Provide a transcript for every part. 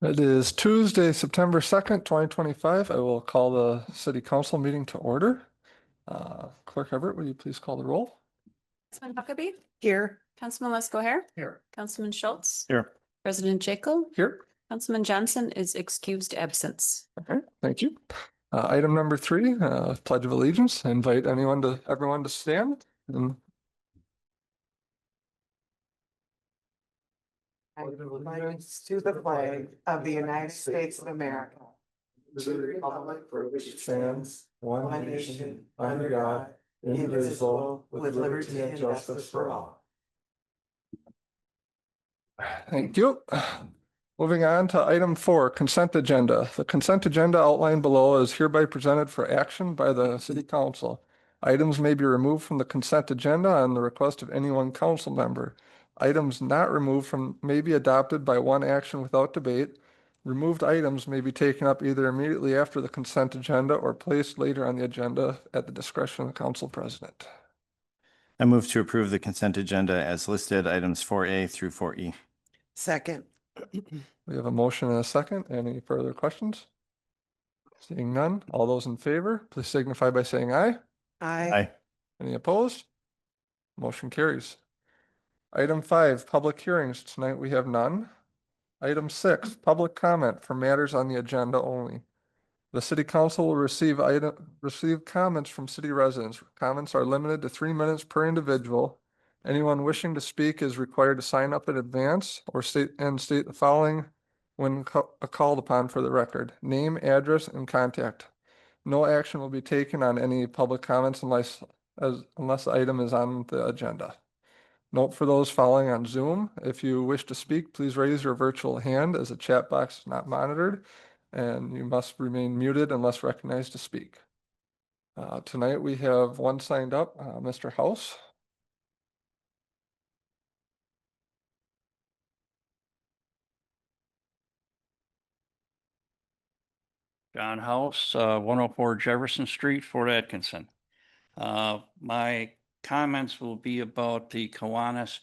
It is Tuesday, September 2nd, 2025. I will call the city council meeting to order. Clerk Everett, will you please call the roll? Councilman Huckabee. Here. Councilman Lesko. Here. Councilman Schultz. Here. President Jacob. Here. Councilman Johnson is excused absence. Okay, thank you. Item number 3, Pledge of Allegiance. I invite everyone to stand. And I pledge allegiance to the flag of the United States of America, to the republic for which it stands, one nation, under God, indivisible, with liberty and justice for all. thank you. Moving on to item 4, consent agenda. The consent agenda outlined below is hereby presented for action by the city council. Items may be removed from the consent agenda on the request of any one council member. Items not removed from may be adopted by one action without debate. Removed items may be taken up either immediately after the consent agenda or placed later on the agenda at the discretion of the council president. I move to approve the consent agenda as listed, items 4A through 4E. Second. We have a motion and a second. Any further questions? Seeing none, all those in favor, please signify by saying aye. Aye. Any opposed? Motion carries. Item 5, public hearings. Tonight we have none. Item 6, public comment for matters on the agenda only. The city council will receive comments from city residents. Comments are limited to 3 minutes per individual. Anyone wishing to speak is required to sign up in advance or state the following when called upon for the record: name, address, and contact. No action will be taken on any public comments unless the item is on the agenda. Note for those following on Zoom, if you wish to speak, please raise your virtual hand as the chat box is not monitored, and you must remain muted unless recognized to speak. Tonight we have one signed up, Mr. House. John House, 104 Jefferson Street, Fort Atkinson. My comments will be about the Kiwanis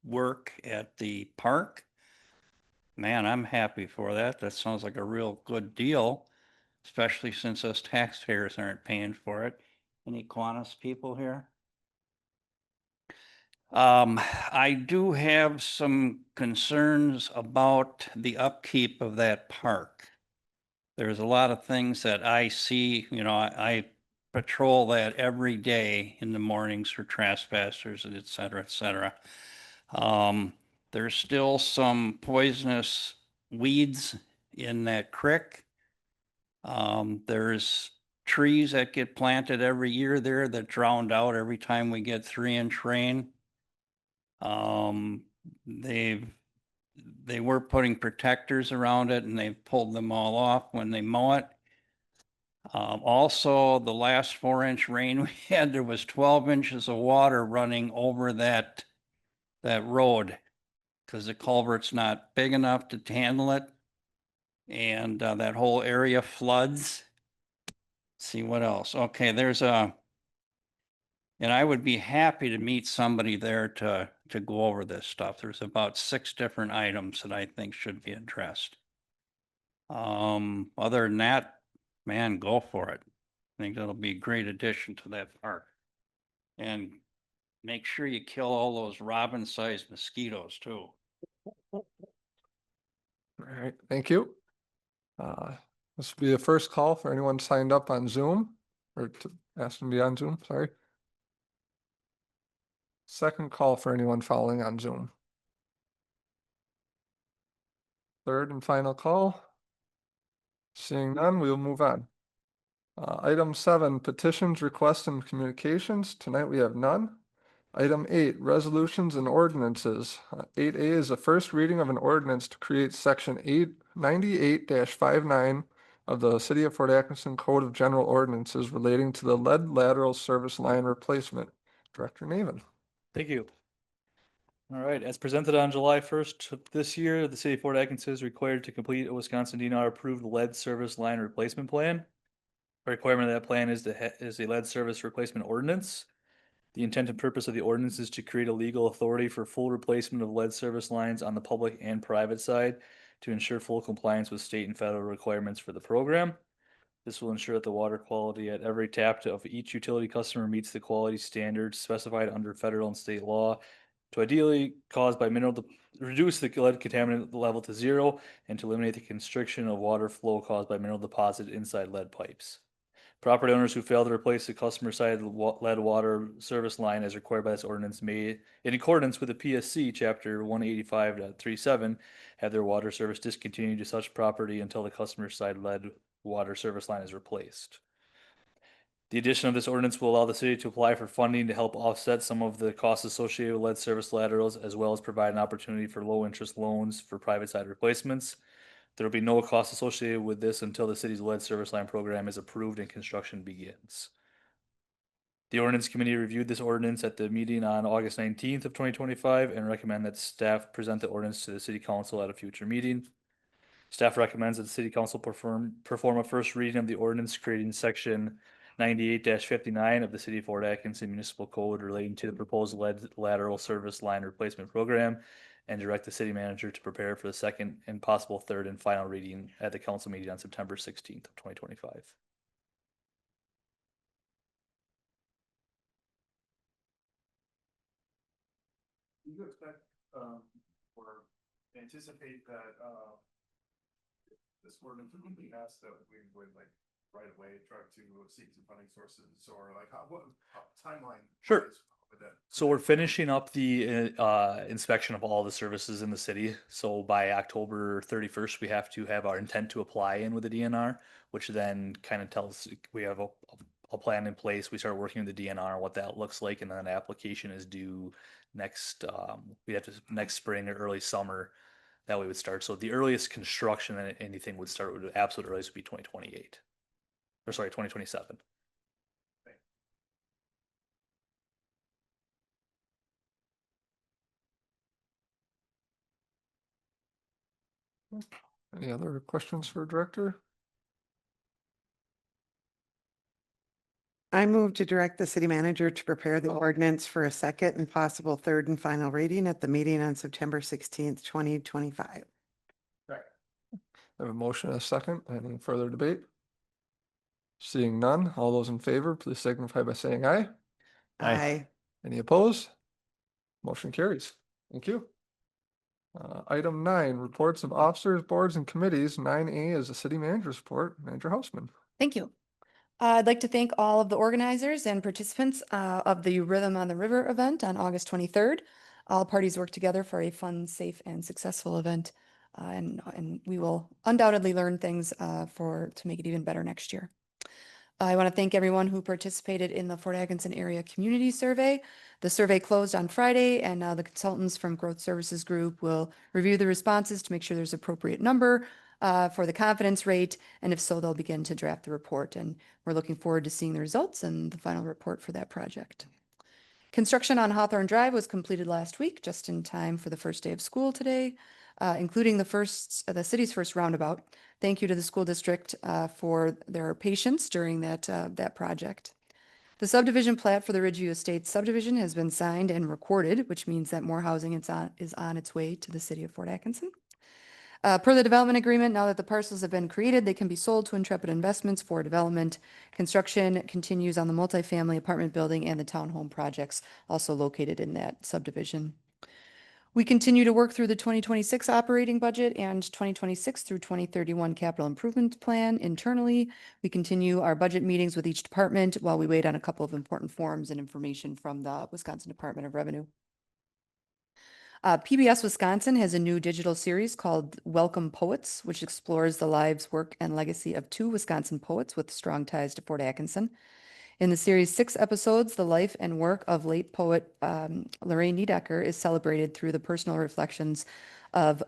work at the park. Man, I'm happy for that. That sounds like a real good deal, especially since us taxpayers aren't paying for it. Any Kiwanis people here? I do have some concerns about the upkeep of that park. There's a lot of things that I see, I patrol that every day in the mornings for trespassers, and et cetera, et cetera. There's still some poisonous weeds in that creek. There's trees that get planted every year there that drowned out every time we get 3-inch rain. They were putting protectors around it and they've pulled them all off when they mow it. Also, the last 4-inch rain we had, there was 12 inches of water running over that road because the culvert's not big enough to handle it. And that whole area floods. Let's see what else. Okay, and I would be happy to meet somebody there to go over this stuff. There's about 6 different items that I think should be addressed. Other than that, man, go for it. I think that'll be a great addition to that park. And make sure you kill all those robin-sized mosquitoes too. All right, thank you. This will be the first call for anyone signed up on Zoom or to ask them to be on Zoom, sorry. Second call for anyone following on Zoom. Third and final call. Seeing none, we will move on. Item 7, petitions, requests, and communications. Tonight we have none. Item 8, resolutions and ordinances. 8A is the first reading of an ordinance to create section 898-59 of the City of Fort Atkinson Code of General Ordinances relating to the lead lateral service line replacement. Director Navin. Thank you. All right, as presented on July 1st of this year, the city of Fort Atkinson is required to complete a Wisconsin DNR approved lead service line replacement plan. A requirement of that plan is the lead service replacement ordinance. The intent and purpose of the ordinance is to create a legal authority for full replacement of lead service lines on the public and private side to ensure full compliance with state and federal requirements for the program. This will ensure that the water quality at every tap of each utility customer meets the quality standards specified under federal and state law to ideally reduce the lead contaminant level to zero and to eliminate the constriction of water flow caused by mineral deposit inside lead pipes. Property owners who fail to replace the customer side lead water service line as required by this ordinance may, in accordance with the PSC chapter 185.37, have their water service discontinued to such property until the customer side lead water service line is replaced. The addition of this ordinance will allow the city to apply for funding to help offset some of the costs associated with lead service laterals, as well as provide an opportunity for low interest loans for private side replacements. There will be no cost associated with this until the city's lead service line program is approved and construction begins. The ordinance committee reviewed this ordinance at the meeting on August 19th of 2025 and recommend that staff present the ordinance to the city council at a future meeting. Staff recommends that the city council perform a first reading of the ordinance creating section 98-59 of the City of Fort Atkinson Municipal Code relating to the proposed lead lateral service line replacement program and direct the city manager to prepare for the second and possible third and final reading at the council meeting on September 16th of 2025. Do you expect, or anticipate that, this ordinance would be passed, that we would like right away try to seek some funding sources, or like what timeline? Sure. With that? So we're finishing up the inspection of all the services in the city. So by October 31st, we have to have our intent to apply in with the DNR, which then kind of tells we have a plan in place. We start working with the DNR on what that looks like, and then the application is due next spring or early summer. That way would start. So the earliest construction that anything would start would absolute earliest would be 2028. Or sorry, 2027. Any other questions for Director? I move to direct the city manager to prepare the ordinance for a second and possible third and final reading at the meeting on September 16th, 2025. I have a motion and a second. Any further debate? Seeing none, all those in favor, please signify by saying aye. Aye. Any opposed? Motion carries. Thank you. Item 9, reports of officers, boards, and committees. 9A is the city manager's report. Manager Houseman. Thank you. I'd like to thank all of the organizers and participants of the Rhythm on the River event on August 23rd. All parties worked together for a fun, safe, and successful event, and we will undoubtedly learn things to make it even better next year. I want to thank everyone who participated in the Fort Atkinson Area Community Survey. The survey closed on Friday, and the consultants from Growth Services Group will review the responses to make sure there's appropriate number for the confidence rate, and if so, they'll begin to draft the report, and we're looking forward to seeing the results and the final report for that project. Construction on Hawthorne Drive was completed last week, just in time for the first day of school today, including the city's first roundabout. Thank you to the school district for their patience during that project. The subdivision plat for the Ridgeview Estates subdivision has been signed and recorded, which means that more housing is on its way to the city of Fort Atkinson. Per the development agreement, now that the parcels have been created, they can be sold to Intrepid Investments for development. Construction continues on the multifamily apartment building and the townhome projects also located in that subdivision. We continue to work through the 2026 operating budget and 2026 through 2031 capital improvement plan internally. We continue our budget meetings with each department while we wait on a couple of important forms and information from the Wisconsin Department of Revenue. PBS Wisconsin has a new digital series called Welcome Poets, which explores the lives, work, and legacy of 2 Wisconsin poets with strong ties to Fort Atkinson. In the series' 6 episodes, the life and work of late poet Lorraine Niedecker is celebrated through the personal reflections of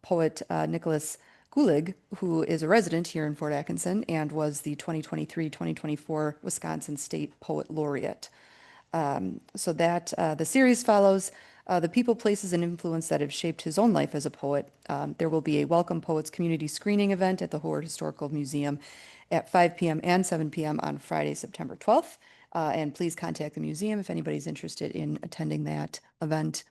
poet Nicholas Gulig, who is a resident here in Fort Atkinson and was the 2023-2024 Wisconsin State Poet Laureate. The series follows the people, places, and influence that have shaped his own life as a poet. There will be a Welcome Poets community screening event at the Howard Historical Museum at 5 p.m. and 7 p.m. on Friday, September 12th. And please contact the museum if anybody's interested in attending that event.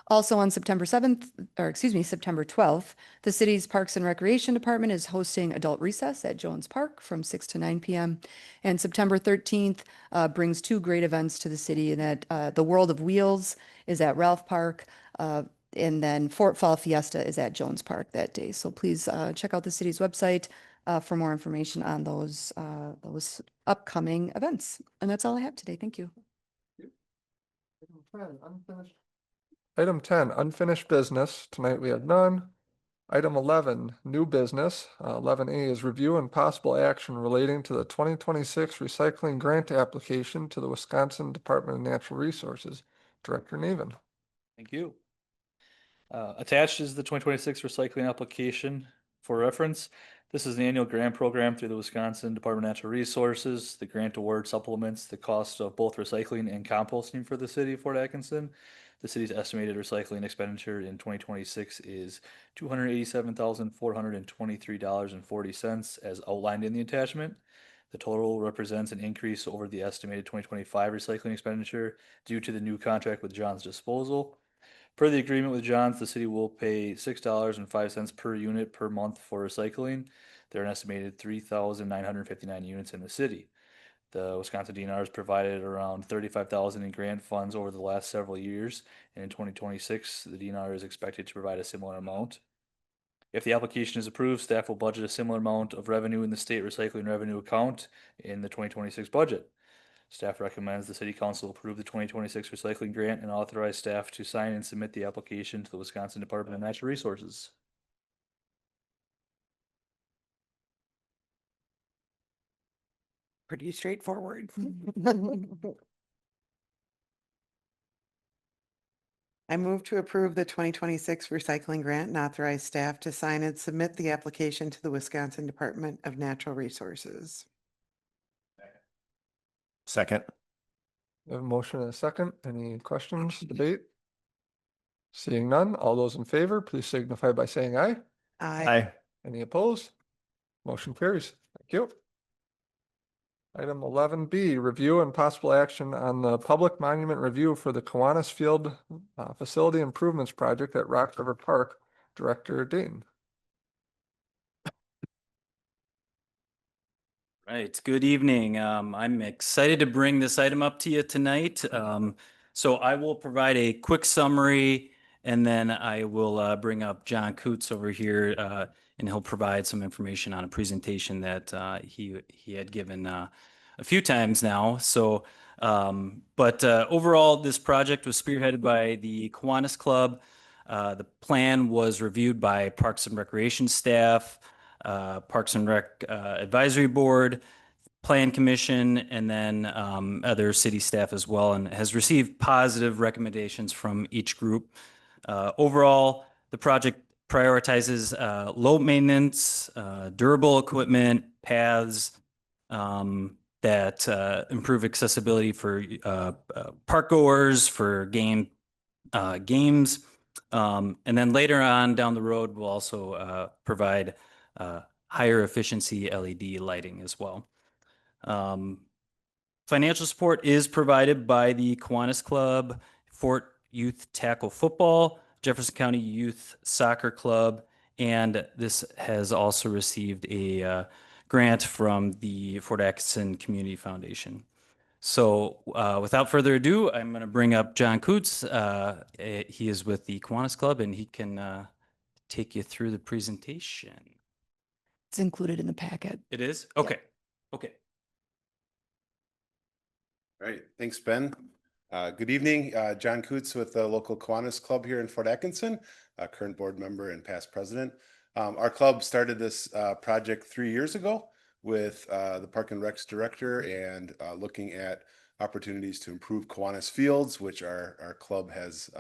Also on September 7th, or excuse me, September 12th, the city's Parks and Recreation Department is hosting adult recess at Jones Park from 6 to 9 p.m. And September 13th brings two great events to the city, and that the World of Wheels is at Ralph Park, and then Fort Fall Fiesta is at Jones Park that day. So please check out the city's website for more information on those upcoming events. And that's all I have today. Thank you. Item 10, unfinished business. Tonight we have none. Item 11, new business. 11A is review and possible action relating to the 2026 recycling grant application to the Wisconsin Department of Natural Resources. Director Navin. Thank you. Attached is the 2026 recycling application for reference. This is an annual grant program through the Wisconsin Department of Natural Resources. The grant award supplements the cost of both recycling and composting for the city of Fort Atkinson. The city's estimated recycling expenditure in 2026 is $287,423.40 as outlined in the attachment. The total represents an increase over the estimated 2025 recycling expenditure due to the new contract with John's Disposal. Per the agreement with Johns, the city will pay $6.05 per unit per month for recycling. There are an estimated 3,959 units in the city. The Wisconsin DNR has provided around 35,000 in grant funds over the last several years, and in 2026, the DNR is expected to provide a similar amount. If the application is approved, staff will budget a similar amount of revenue in the state recycling revenue account in the 2026 budget. Staff recommends the city council approve the 2026 recycling grant and authorize staff to sign and submit the application to the Wisconsin Department of Natural Resources. Pretty straightforward. I move to approve the 2026 recycling grant and authorize staff to sign and submit the application to the Wisconsin Department of Natural Resources. Second. We have a motion and a second. Any questions, debate? Seeing none, all those in favor, please signify by saying aye. Aye. Any opposed? Motion carries. Thank you. Item 11B, review and possible action on the public monument review for the Kiwanis Field Facility Improvements Project at Rock River Park. Director Dayton. Right, good evening. I'm excited to bring this item up to you tonight. So I will provide a quick summary and then I will bring up John Coots over here and he'll provide some information on a presentation that he had given a few times now. So, but overall, this project was spearheaded by the Kiwanis Club. The plan was reviewed by Parks and Recreation staff, Parks and Rec Advisory Board, Plan Commission, and then other city staff as well, and has received positive recommendations from each group. Overall, the project prioritizes low maintenance, durable equipment, paths that improve accessibility for park goers, for games. And then later on down the road, we'll also provide higher efficiency LED lighting as well. Financial support is provided by the Kiwanis Club, Fort Youth Tackle Football, Jefferson County Youth Soccer Club, and this has also received a grant from the Fort Atkinson Community Foundation. So without further ado, I'm going to bring up John Coots. He is with the Kiwanis Club and he can take you through the presentation. It's included in the packet. It is? Okay. Okay. All right, thanks, Ben. Good evening, John Coots with the local Kiwanis Club here in Fort Atkinson, current board member and past president. Our club started this project 3 years ago with the Park and Recs director and looking at opportunities to improve Kiwanis Fields, which our club has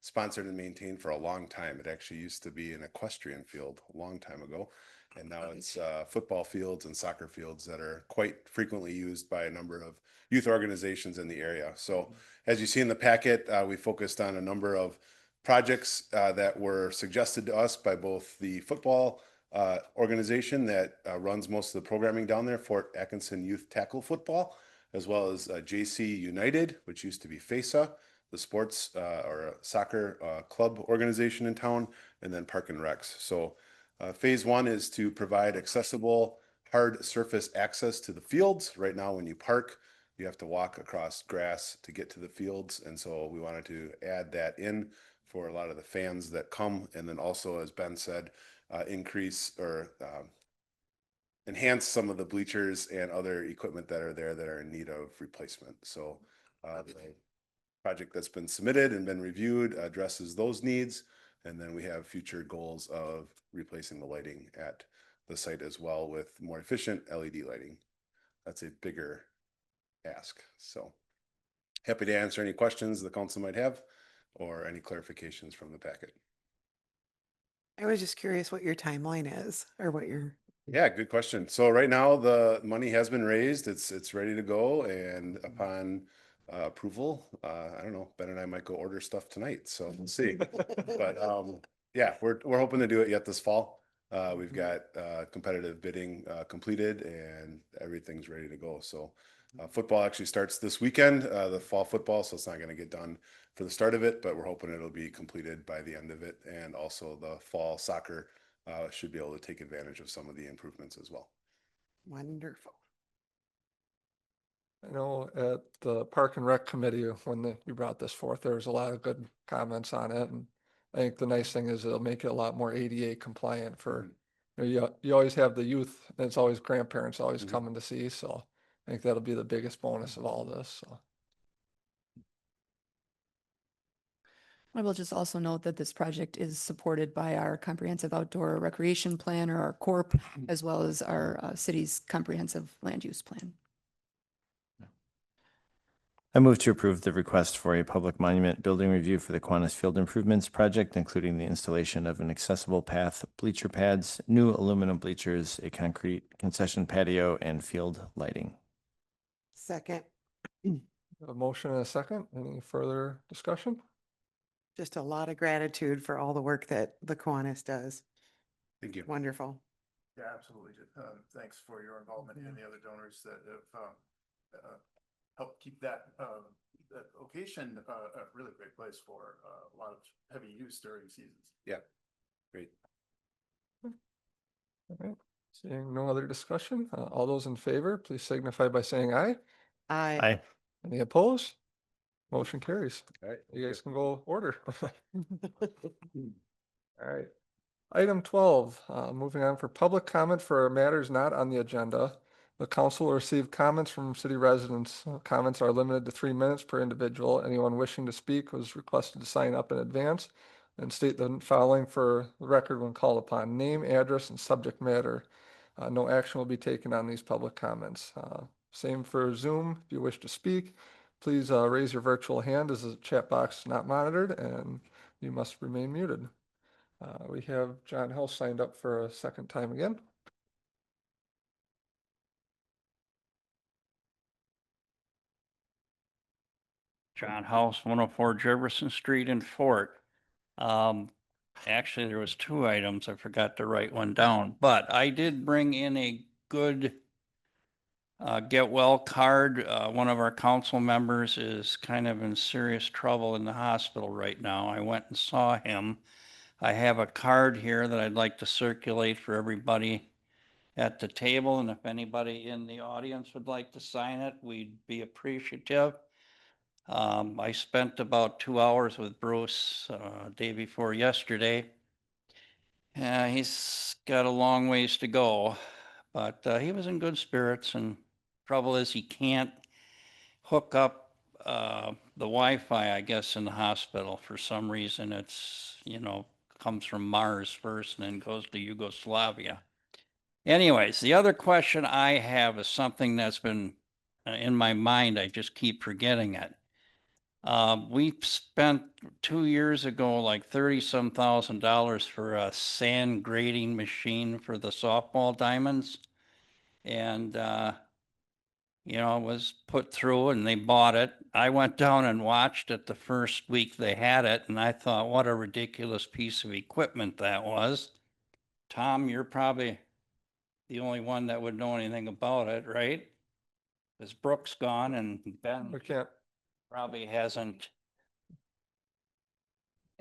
sponsored and maintained for a long time. It actually used to be an equestrian field a long time ago. And now it's football fields and soccer fields that are quite frequently used by a number of youth organizations in the area. So as you see in the packet, we focused on a number of projects that were suggested to us by both the football organization that runs most of the programming down there, Fort Atkinson Youth Tackle Football, as well as JC United, which used to be FESA, the sports or soccer club organization in town, and then Park and Recs. So phase one is to provide accessible hard surface access to the fields. Right now, when you park, you have to walk across grass to get to the fields. And so we wanted to add that in for a lot of the fans that come. And then also, as Ben said, increase or enhance some of the bleachers and other equipment that are there that are in need of replacement. So the project that's been submitted and been reviewed addresses those needs. And then we have future goals of replacing the lighting at the site as well with more efficient LED lighting. That's a bigger ask. So happy to answer any questions the council might have or any clarifications from the packet. I was just curious what your timeline is or what your, Yeah, good question. So right now the money has been raised. It's ready to go, and upon approval, I don't know, Ben and I might go order stuff tonight. So we'll see. But yeah, we're hoping to do it yet this fall. We've got competitive bidding completed and everything's ready to go. So football actually starts this weekend, the fall football. So it's not going to get done for the start of it, but we're hoping it'll be completed by the end of it. And also the fall soccer should be able to take advantage of some of the improvements as well. wonderful. I know at the Park and Rec Committee, when you brought this forth, there was a lot of good comments on it. And I think the nice thing is it'll make it a lot more ADA compliant for, you always have the youth, and it's always grandparents always Mhm. coming to see. So I think that'll be the biggest bonus of all this. So. I will just also note that this project is supported by our comprehensive outdoor recreation plan, or our CORP, as well as our city's comprehensive land use plan. I move to approve the request for a public monument building review for the Kiwanis Field Improvements Project, including the installation of an accessible path, bleacher pads, new aluminum bleachers, a concrete concession patio, and field lighting. Second, A motion and a second. Any further discussion? just a lot of gratitude for all the work that the Kiwanis does. Thank you. Wonderful. Yeah, absolutely. Thanks for your involvement and the other donors that have helped keep that location a really great place for a lot of heavy use during seasons. Yeah, great. All right. Seeing no other discussion, all those in favor, please signify by saying aye. I Any opposed? Motion carries. All right. You guys can go order. All right. Item 12, moving on for public comment for matters not on the agenda. The council will receive comments from city residents. Comments are limited to 3 minutes per individual. Anyone wishing to speak was requested to sign up in advance and state the following for the record when called upon: name, address, and subject matter. No action will be taken on these public comments. Same for Zoom. If you wish to speak, please raise your virtual hand as the chat box is not monitored, and you must remain muted. We have John Hill signed up for a second time again. John House, 104 Jefferson Street in Fort. Actually, there was 2 items. I forgot to write one down, but I did bring in a good get well card. One of our council members is kind of in serious trouble in the hospital right now. I went and saw him. I have a card here that I'd like to circulate for everybody at the table, and if anybody in the audience would like to sign it, we'd be appreciative. I spent about 2 hours with Bruce day before yesterday. He's got a long ways to go, but he was in good spirits, and trouble is he can't hook up the Wi-Fi, I guess, in the hospital. For some reason, it's, comes from Mars first and then goes to Yugoslavia. Anyways, the other question I have is something that's been in my mind. I just keep forgetting it. We spent 2 years ago like 30-some thousand dollars for a sand grading machine for the softball diamonds. And, it was put through and they bought it. I went down and watched it the first week they had it, and I thought, what a ridiculous piece of equipment that was. Tom, you're probably the only one that would know anything about it, right? Because Brooke's gone and Ben We can't, probably hasn't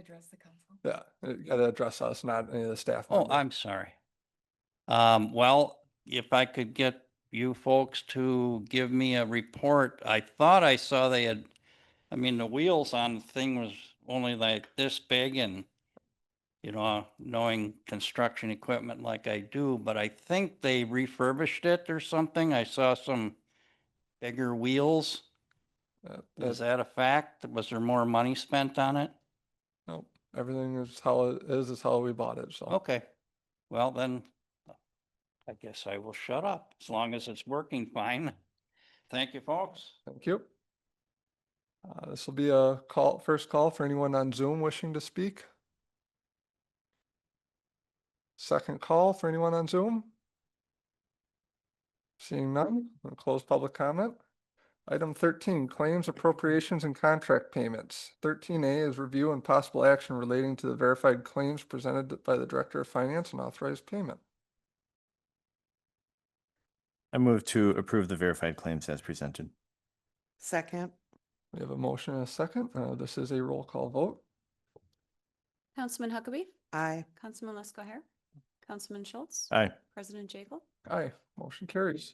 Address the council. Yeah, you gotta address us, not any of the staff. Oh, members. I'm sorry. Well, if I could get you folks to give me a report, I thought I saw they had, I mean, the wheels on the thing was only like this big and, you know, knowing construction equipment like I do, but I think they refurbished it or something. I saw some bigger wheels. Is that a fact? Was there more money spent on it? Nope, everything is how it is how we bought it, so. Okay, well then, I guess I will shut up as long as it's working fine. Thank you, folks. Thank you. This will be a first call for anyone on Zoom wishing to speak. Second call for anyone on Zoom. Seeing none, we'll close public comment. Item 13, claims, appropriations, and contract payments. 13A is review and possible action relating to the verified claims presented by the Director of Finance and authorized payment. I move to approve the verified claims as presented. Second. We have a motion and a second. This is a roll call vote. Councilman Huckabee, Aye. Councilman Lesko Hair, Councilman Schultz, Aye. President Jekyll, Aye, motion carries.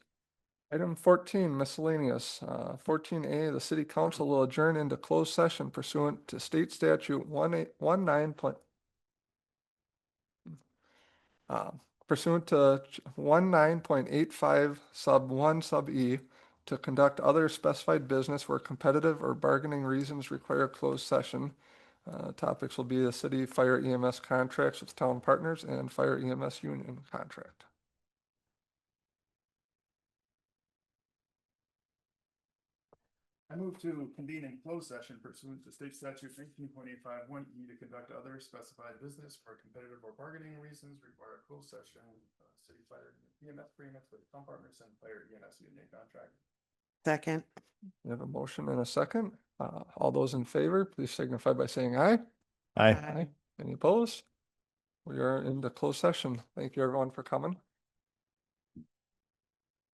Item 14, miscellaneous. 14A, the city council will adjourn into closed session pursuant to state statute 19. Pursuant to 19.85 sub 1 sub E to conduct other specified business where competitive or bargaining reasons require closed session. Topics will be the city fire EMS contracts with town partners and fire EMS union contract. I move to convene in closed session pursuant to state statute 19.851 E to conduct other specified business for competitive or bargaining reasons require a closed session. City fire EMS agreements with town partners and fire EMS union contract. Second. We have a motion and a second. All those in favor, please signify by saying aye. Aye. Any opposed? We are in the closed session. Thank you everyone for coming.